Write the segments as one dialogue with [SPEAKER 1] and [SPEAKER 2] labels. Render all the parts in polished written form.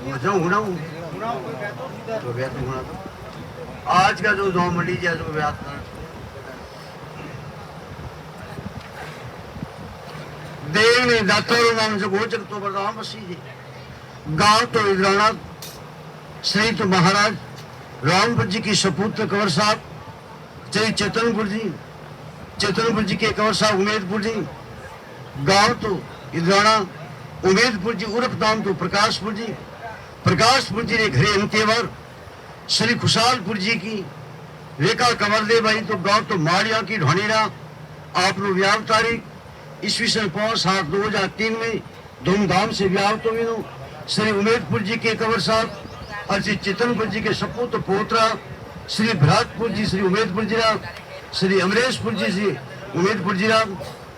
[SPEAKER 1] आज का जो 2 मंडी जो व्यास देव ने दातारो नाम से गोचर तो बरदाम बसी जी गांव तो इधराना संयुक्त महाराज रामपुर जी की सपूत्र कंवर साहब श्री चेतनपुर जी के कंवर साहब उमेदपुर जी गांव तो इधराना उमेदपुर जी उर्फ नाम तो प्रकाशपुर जी ने घरे अंतेवर श्री खुशालपुर जी की रेखा कंवर दे भाई तो गांव तो माड़िया की ढोनीरा आप लोग व्याह तारीख ईस्वी सन 5/7/2003 में धूमधाम से व्याह तो विनो श्री उमेदपुर जी के कंवर साहब और श्री चेतनपुर जी के सपूत पोत्रा श्री भरतपुर जी श्री उमेदपुर जिला श्री अमरेशपुर जी श्री उमेदपुर जिला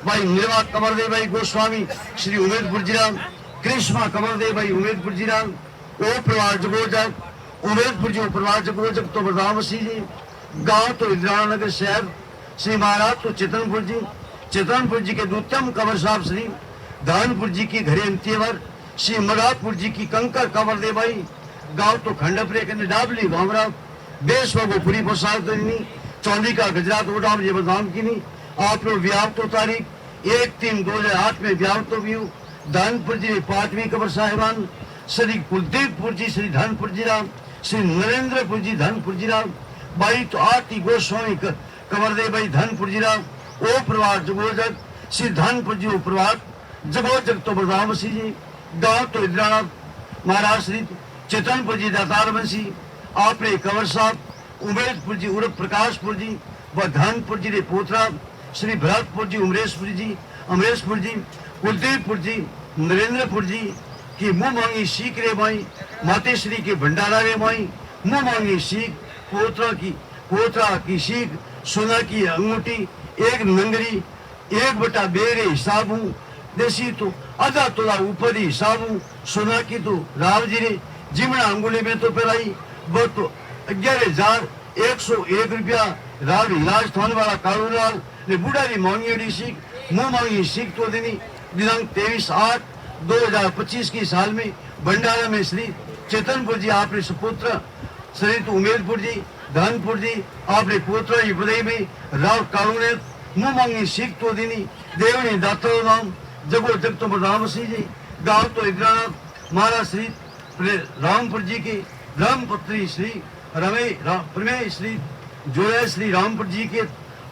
[SPEAKER 1] भाई निर्वा कंवर दे भाई गोस्वामी श्री उमेदपुर जिला कृष्णा कंवर दे भाई उमेदपुर जिला ओ प्रवार जगोजक उमेदपुर जी प्रवार जगोजक तो बरदामसी जी गांव तो इंदिरा नगर शहर श्री महाराज तो चेतनपुर जी के दूतम कंवर साहब श्री धानपुर जी की घरे अंत्यवर श्री मरापुर जी की कंकर कंवर दे भाई गांव तो खंडपरे के डाबली भावरा बेसवगोपुरी प्रसाद चौंदी का गुजरात उड़ाम ये बदाम की नहीं आप लोग व्याह तो तारीख 1/3/2008 में व्याह तो भी धानपुर जी 5वीं कंवर साहिबान श्री कुलदीपपुर जी श्री धनपुर जी राम श्री नरेंद्रपुर जी धनपुर जी राम भाई तो 8 गोस्वामी कंवर दे भाई धनपुर जी राम ओ प्रवार जगोजक श्री धनपुर जी प्रवार जगोजक तो बरदामसी जी गांव तो इंदिरा महाराज श्री चेतनपुर जी दातार बंसी आपने कंवर साहब उमेदपुर जी उर्फ प्रकाशपुर जी व धनपुर जी ने पोथरा श्री भरतपुर जी अमरेशपुर जी कुलदीपपुर जी नरेंद्रपुर जी की मुंह मांगी सीख रे माई मातेश्वरी के भंडारा रे माई मुंह मांगी सीख पोथरा की सीख सोना की अंगूठी 1 नंगरी 1/2 हिसाब देसी तो आधा तोला ऊपर ही हिसाब सोना की तो राव जी ने जिमना अंगुली में तो पहलाई वो तो 11,101 रुपया राव इलाज थाने वाला कारूलाल ने बुढ़ारी मांगी सीख मुंह मांगी सीख तो देनी दिनांक 23/8/2025 की साल में भंडारा में श्री चेतनपुर जी आपने सुपुत्र श्री तो उमेदपुर जी धनपुर जी आपने पोत्र बधाई में राव कारू ने मुंह मांगी सीख तो देनी देवनी दाता नाम जगो जग तो बरदामसी जी गांव तो इंदिरा महाराज श्री रामपुर जी के धर्मपत्री श्री प्रमेय श्री जोड़े श्री रामपुर जी के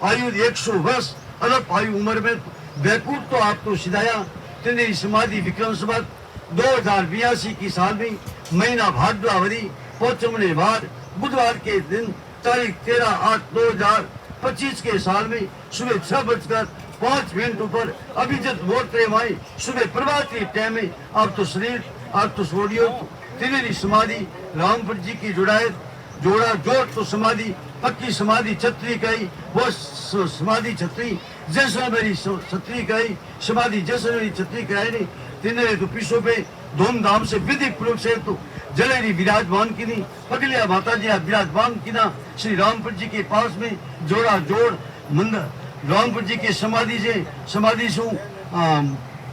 [SPEAKER 1] आयु 100 वर्ष अल्प आयु उम्र में बैकुंठ तो आप तो सिधाया तेरी समाधि विक्रम संवत 2082 की साल में महीना भाद्रवरी पौचमने बाद बुधवार के दिन तारीख 13/8/2025 के साल में सुबह 6:05 पर अभिजित मोर्ते माई सुबह प्रभात के टाइम में आप तो शरीर आप तो सोडियो तेरी समाधि रामपुर जी की जोड़ा जोड़ तो समाधि पक्की समाधि छत्री कही वो समाधि छत्री जैसलमेरी छत्री कही समाधि जैसलमेरी छत्री कही नहीं तिन्हें तो पीछों पे धूमधाम से विधि पूर्वक से तो जलेरी विराजमान की नहीं पगलिया माता जी विराजमान की ना श्री रामपुर जी के पास में जोड़ा जोड़ मंदिर रामपुर जी के समाधि से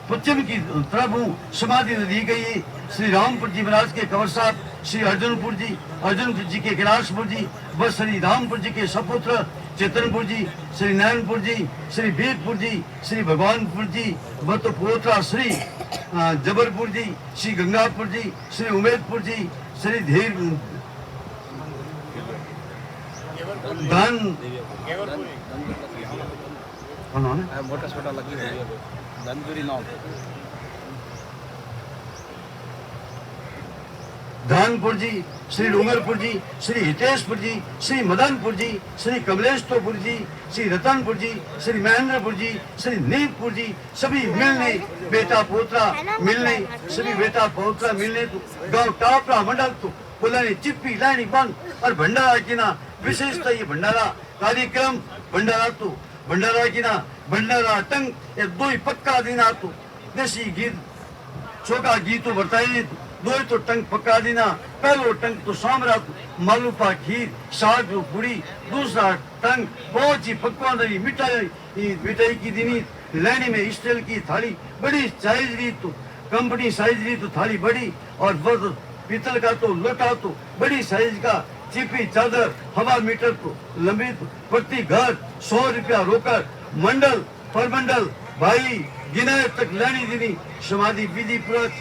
[SPEAKER 1] पश्चिम की तरफ समाधि दी गई है श्री रामपुर जी महाराज के कंवर साहब श्री अर्जुनपुर जी के कैलाशपुर जी व श्री रामपुर जी के सपुत्र चेतनपुर जी श्री नारायणपुर जी श्री वीरपुर जी श्री भगवानपुर जी व तो पोत्रा श्री जबलपुर जी श्री गंगापुर जी श्री उमेदपुर जी श्री धीर धन
[SPEAKER 2] मोटा छोटा लगी धनपुरी नाम
[SPEAKER 1] धानपुर जी श्री डूंगरपुर जी श्री हितेशपुर जी श्री मदनपुर जी श्री कमलेशपुर जी श्री रतनपुर जी श्री महेंद्रपुर जी श्री नीमपुर जी सभी मिलने बेटा पोतरा मिलने सभी बेटा पोतरा मिलने तो गांव टापरा मंडल तो पुलानी चिप्पी लानी बंद और भंडारा की ना विशेषता ये भंडारा कार्यक्रम भंडारा की ना भंडारा टंग ये 2 पक्का देना तो देसी गीत चौका गीतों बताइए 2 तो टंग पका देना पहलो टंग तो सामरा मालूपा खीर साग पूरी दूसरा टंग बहुत ही पकवान रही मिठाई की दीनी लेने में स्टील की थाली बड़ी साइज रही तो कंपनी साइज रही तो थाली बड़ी और पीतल का तो लोटा तो बड़ी साइज का चीपी चादर हवा मीटर तो लंबी तो प्रति घर 100 रुपया रोकड़ मंडल पर मंडल भाई गिनाय तक लेनी देनी समाधि विधि पूर्वक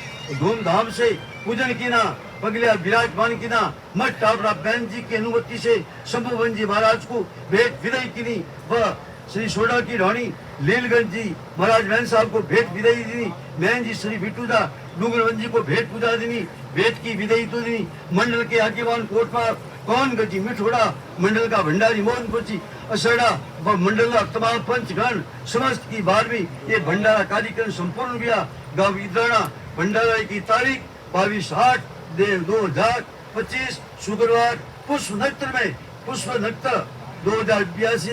[SPEAKER 1] धूमधाम से पूजन की ना पगलिया विराजमान की ना मठ टावरा बहन जी की अनुमति से शंभुवन जी महाराज को भेंट विदाई की नी वह श्री सोडा की रानी लीलगंज जी महाराज बहन साहब को भेंट विदाई दी बहन जी श्री बिटूदा डूंगरवन जी को भेंट पूजा दी भेंट की विदाई तो दी मंडल के आगेवान कोटपार कौन गजी मिठोड़ा मंडल का भंडारी मोहनपुर जी असड़ा व मंडल का तमाम पंचगण समस्त की 12वीं ये भंडारा कार्यक्रम संपूर्ण हुआ गांव इद्राणा भंडारा की तारीख 22/8/2025 शुक्रवार पुष्प नक्षत्र में पुष्प नक्षत्र 2082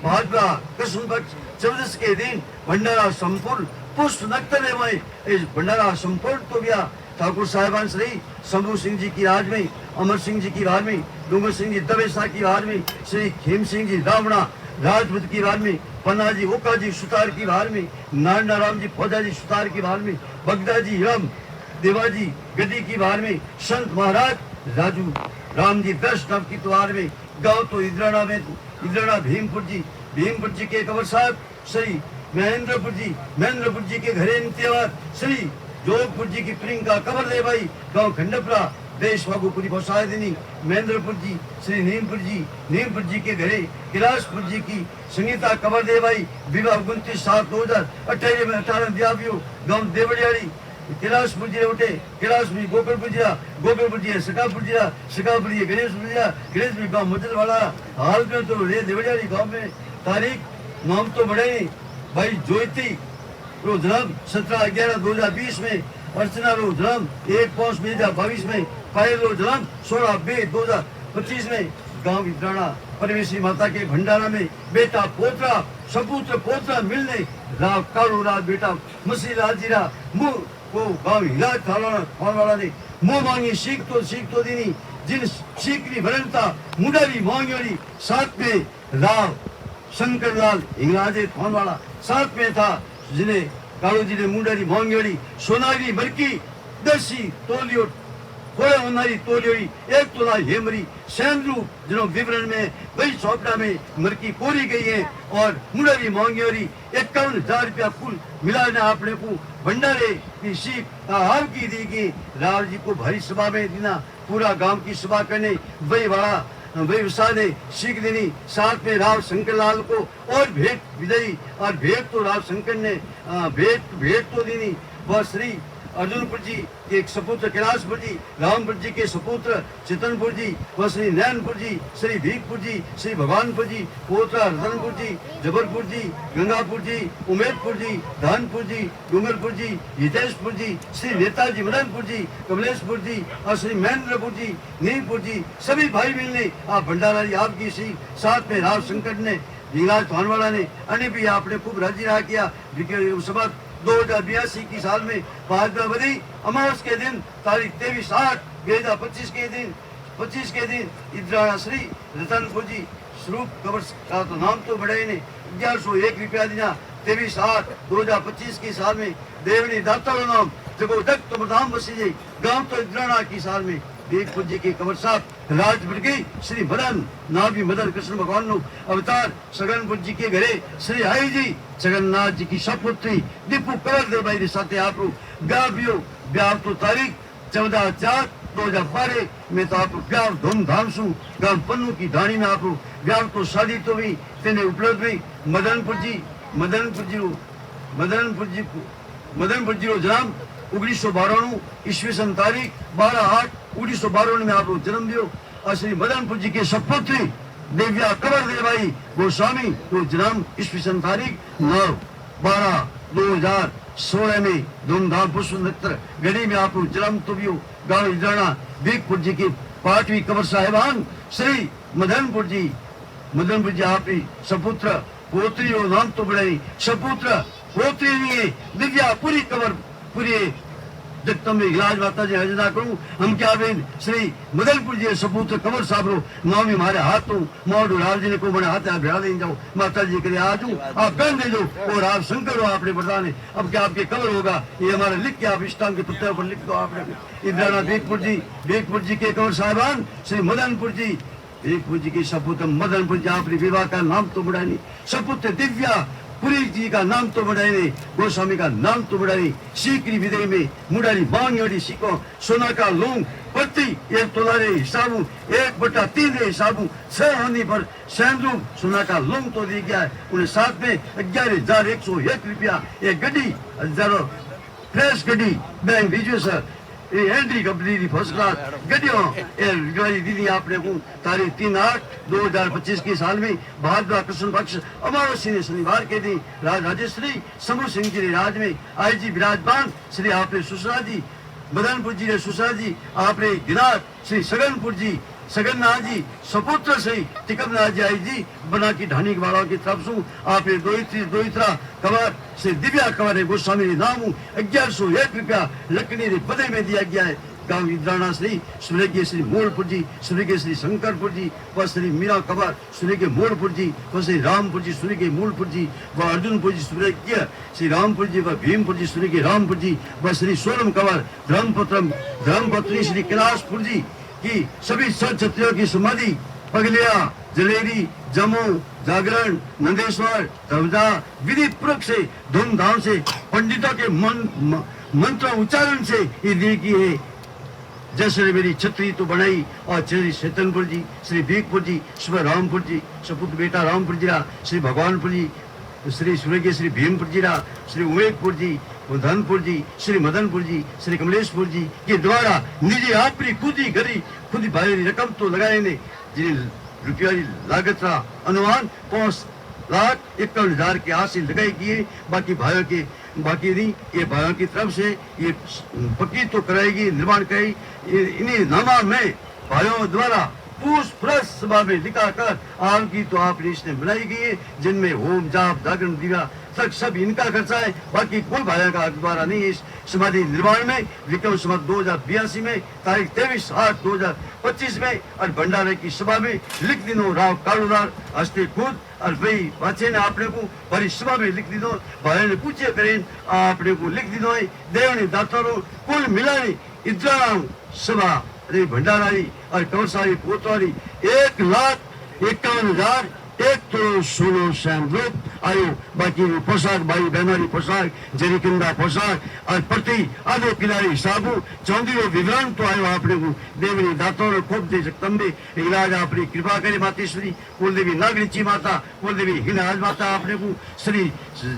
[SPEAKER 1] महात्मा कृष्ण पक्ष 14 के दिन भंडारा संपूर्ण पुष्प नक्षत्र में इस भंडारा संपूर्ण तो गया ठाकुर साहिबान श्री शंभू सिंह जी की राज में अमर सिंह जी की राज में डूंगर सिंह जी दवेसा की राज में श्री खेम सिंह जी रावणा राजपूत की राज में पन्ना जी ओका जी सुतार की राज में नारायण राम जी फौजा जी सुतार की राज में बगदा जी हिरम देवाजी गद्दी की बार में संत महाराज राजू राम जी 10 नव की द्वार में गांव तो इद्राणा में इद्राणा भीमपुर जी के कंवर साहब श्री महेंद्रपुर जी के घरे त्योहार श्री जोधपुर जी की प्रियंका कंवर देवाई गांव खंडपुरा देश वागुपुरी बसायदिनी महेंद्रपुर जी श्री नीमपुर जी के घरे कैलाशपुर जी की संगीता कंवर देवाई विवाह 29/7/2018 में 18 दियावियो गांव देवड़ियाड़ी कैलाशपुर जी उठे कैलाशपुर गोकुलपुर जी सकापुर जी गणेश गांव मजलवाड़ा हाल में तो रे देवड़ियाड़ी गांव में तारीख नाम तो बढ़े भाई जोयती रो जन्म 17/11/2020 में अर्चना रो जन्म 1/5/2022 में पायल रो जन्म 16/2/2025 में गांव इद्राणा परमेश्वरी माता के भंडारा में बेटा पोतरा सपुत्र पोतरा मिलने राव कालू राव बेटा मसी राजीरा मुंह को गांव हिला थालवाड़ा ने मुंह मांगी सीख तो दीनी जिन सीखनी भरनता मुंडारी मांगी साथ में राव शंकरलाल हिंगलाजे थानवाड़ा साथ में था जिन्हें कालू जी ने मुंडारी मांगी सोनारी मरकी दसी तोलियो थोड़े होनारी तोलियोड़ी 1 तोला हेमरी सैंद्रू जिन्हों विवरण में वही चौपड़ा में मरकी कोरी गई है और मुंडारी मांगी 51,000 रुपया कुल मिलाने आपने को भंडारे की सीख हार की दी गई राव जी को भारी सभा में देना पूरा गांव की सभा करने वही विसा ने सीख देनी साथ में राव शंकरलाल को और भेंट विदाई और भेंट तो राव शंकर ने भेंट तो देनी वह श्री अर्जुनपुर जी के एक सपुत्र कैलाशपुर जी रामपुर जी के सपुत्र चितनपुर जी व श्री नैनपुर जी श्री भीखपुर जी श्री भगवानपुर जी पोतरा रतनपुर जी जबरपुर जी गंगापुर जी उमेदपुर जी धानपुर जी डूंगरपुर जी हितेशपुर जी श्री नेताजी मदनपुर जी कमलेशपुर जी और श्री महेंद्रपुर जी नीमपुर जी सभी भाई मिलने आप भंडारा जी आपकी सी साथ में राव शंकर ने लीलाज थानवाड़ा ने अन्य भी आपने खूब राजी रहा किया सभा 2082 की साल में भाद्रपदी अमावस के दिन तारीख 23/8/2025 के दिन इद्राणा श्री रतनपुर जी स्वरूप कबर का तो नाम तो बढ़े ने 1101 रुपया दिया 23/8/2025 की साल में देवनी दाता नाम जगो तक तो मदाम बसी गांव तो इद्राणा की साल में बेगपुर जी के कंवर साहब राजपुर की श्री मदन नाभि मदन कृष्ण भगवान नु अवतार सगनपुर जी के घरे श्री आई जी जगन्नाथ जी की सपुत्री दीपू कंवर देवाई साथे आपरू ब्याह तो तारीख 14/4/2012 में तो आप ब्याह धूमधाम सु गांव पन्नू की धाणी में आपरू ब्याह तो शादी तो भी तेने उपलब्ध हुई मदनपुर जी रो जन्म 1992 ईस्वी सन तारीख 12/8/1992 में आपको जन्म दियो और श्री मदनपुर जी के सपुत्री देव्या कंवर देवाई गोस्वामी को जन्म ईस्वी सन तारीख 9/12/2016 में धूमधाम पुष्प नक्षत्र गढ़ी में आपको जन्म तो भी गांव इद्राणा बीकपुर जी की 5वीं कंवर साहिबान श्री मदनपुर जी आपकी सपुत्र पोत्री और नाम तो बढ़ाई सपुत्र पोत्री दिव्या पूरी कंवर पूरी जगदम्बे इलाज माता जी हजदा करूं हम क्या बेन श्री मदनपुर जी सपूत कंवर साहब रो नामी मारे हाथों मोड़ राज जी ने को बने हाथ भेड़ा ले जाओ माता जी के आज आप बहन दे दो और आप शंकर हो आपने प्रधान है अब क्या आपके कवर होगा ये हमारे लिख के आप इष्टांग के पत्ते पर लिख दो आपने इंदिरा बेगपुर जी के कंवर साहबान श्री मदनपुर जी बेगपुर जी की सपूत मदनपुर जी आपने विवाह का नाम तो बढ़ाई नहीं सपूत दिव्या पुरी जी का नाम तो बढ़ाई नहीं गोस्वामी का नाम तो बढ़ाई सीकरी विदय में मुडारी बांगी सीखो सोना का लोंग प्रति 1 तोला रे हिसाबू 1/3 रे हिसाबू 6 होने पर सैंद्रू सोना का लोंग तो दी गया है उन्हें साथ में 11,101 रुपया एक गड्डी हजारों फ्रेश गड्डी बैंक दीजिए सर ये एंट्री कंपनी की फर्स्ट क्लास गड्डियों ये दीदी आपने को तारीख 3/8/2025 की साल में भाद्रवा कृष्ण पक्ष अमावस्या ने शनिवार के दिन राजेश्री समूह सिंह जी राज में आईजी विराजमान श्री आपने सुसरा जी मदनपुर जी ने सुसरा जी आपने दिनाथ श्री सगनपुर जी सगननाथ जी सपुत्र से टिकमनाथ जी आई जी बना की ढानी वालों की तरफ से आपने दोहित्रा कवर से दिव्या कवर गोस्वामी नाम 1101 रुपया लकड़ी ने बदे में दिया गया है गांव इंद्राणा श्री स्वर्गीय श्री मोड़पुर जी स्वर्गीय श्री शंकरपुर जी व श्री मीरा कवर स्वर्गीय मोड़पुर जी व श्री रामपुर जी स्वर्गीय मूलपुर जी व अर्जुनपुर जी स्वर्गीय श्री रामपुर जी व भीमपुर जी स्वर्गीय रामपुर जी व श्री सोनम कवर धर्मपत्री श्री कैलाशपुर जी की सभी संत क्षत्रियों की समाधि पगलिया जलेरी जमो जागरण नंदेश्वर तवजा विधि पूर्वक से धूमधाम से पंडितों के मंत्र उच्चारण से ये दी की है जैसे मेरी छतरी तो बनाई और श्री चेतनपुर जी श्री बीकपुर जी सुबह रामपुर जी सपुत बेटा रामपुर जी श्री भगवानपुर जी श्री स्वर्गीय श्री भीमपुर जी श्री उमेदपुर जी धनपुर जी श्री मदनपुर जी श्री कमलेशपुर जी के द्वारा निजी आपरी खुद ही भाई रकम तो लगाए ने जिन रुपया की लागत का अनुमान 5,51,000 के हासिल लगाई किए बाकी नहीं ये भाइयों की तरफ से ये पक्की तो कराएगी निर्माण कराएगी इन्हीं नामा में भाइयों द्वारा पूछ सभा में लिखा कर आपकी तो आपने इसने बनाई गई है जिनमें होम जाप जागरण दिया तक सब इनका खर्चा है बाकी कोई भाइयों का द्वारा नहीं इस समाधि निर्माण में विक्रम संवत 2082 में तारीख 23/8/2025 में और भंडारे की सभा में लिख दिनो राव कालूदार हस्ते खुद और भाई बच्चे ने आपने को बड़ी सभा में लिख दिनो भाई ने पूछे करें आपने को लिख दिनो है देव ने दातारो कुल मिलानी इतना सभा भंडारारी और कंवरसारी पोतवारी 1,51,000 1 सैमरूप आयो बाकी पोशाक भाई बहनों पोशाक जरीकिंदा पोशाक और प्रति आधो किलारी हिसाबू चौंधरी विवरण तो आयो आपने को देवनी दातों खूब दे जगदम्बे इलाज आपने कृपा करे मातेश्वरी कुलदेवी नागरीची माता कुलदेवी हिनाज माता आपने को श्री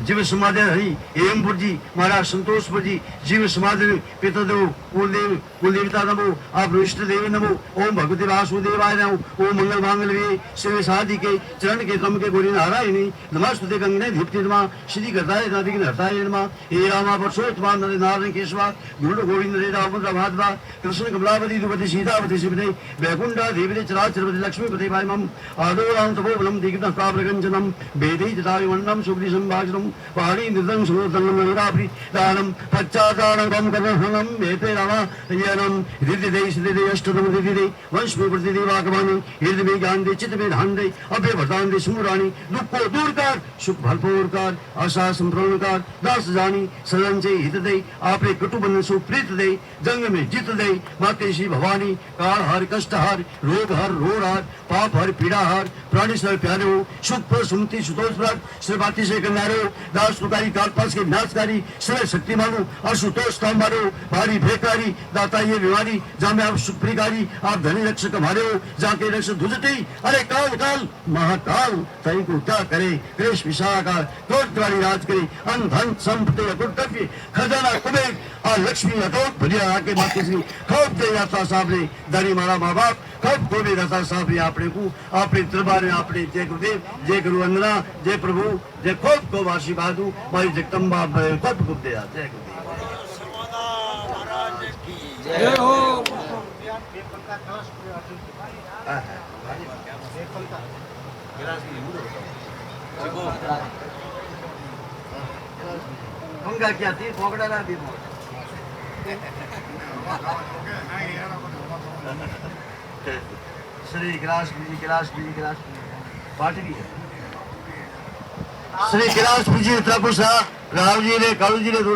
[SPEAKER 1] जीव समाधि हरि हेमपुर जी महाराज संतोषपुर जी जीव समाधि पितादेव कुलदेवता नमो आप इष्ट देव नमो ओम भगवती वासुदेवाय नमो ओम मंगल मांगल्ये शिव शादी के चरण के क्रम के गोरी नारायणी नमस्ते गंगे दीप्ति नमः श्री करताय नादिक हरताय नमः हे रामा परशोत्तमा नरे नारायण केशवा गुरु गोविंद रे दामोदर माधवा कृष्ण कमलावती दुपति सीतावती शिवते वैकुंठा देवी चराचरवती लक्ष्मीपति भाई मम आदो राम तपोवनं दीग्ध प्राप्रगंजनं वेदे जटायुमण्डं सुग्री संभाषणं वाणी निर्दं सुरतनं नराभि दानं पच्चादानं कर्णहनं वेते रामा यनं हृदय हृदय अष्टतम हृदय वंश में प्रति देवागमन हृदय में ज्ञान दे चित्त में ध्यान दे अभय वरदान दे सुमुरानी दुख को दूर कर सुख भरपूर कर आशा संपूर्ण कर दास जानी सदन से हित दे आपने कटुबंधन सु प्रीत दे जंग में जीत दे माते श्री भवानी काल हर कष्ट हर रोग हर रोग हर पाप हर पीड़ा हर प्राणी सर प्यारे हो सुख पर सुमति सुतोष पर श्रीपाती से कन्यारे हो दास सुकारी कालपास के विनाशकारी सर्व शक्तिमानो असुतोष काम मारो भारी भेकारी दाता ये बीमारी जहाँ में आप सुप्रिकारी आप धनी रक्षक हमारे हो जहाँ के रक्षक धुजते अरे काल काल महाकाल तई को क्या करे क्लेश विशाकार क्रोध वाली राज करे अन धन संपत्ति अकुटव्य खजाना कुबेर और लक्ष्मी अटोट भलिया आके माते श्री खूब दे जाता साहब ने धनी मारा माँ बाप खूब खोबे दाता साहब ने आपने को आपने दरबार में आपने जय गुरुदेव जय गुरु वंदना जय प्रभु जय खूब आशीर्वाद मारी जगदम्बा खूब दे जय
[SPEAKER 2] जय हो
[SPEAKER 1] क्या थी फोकड़ा भी श्री गिलास पार्टी भी है। श्री गिलास जी ठाकुर साहब राव जी ने कालू जी ने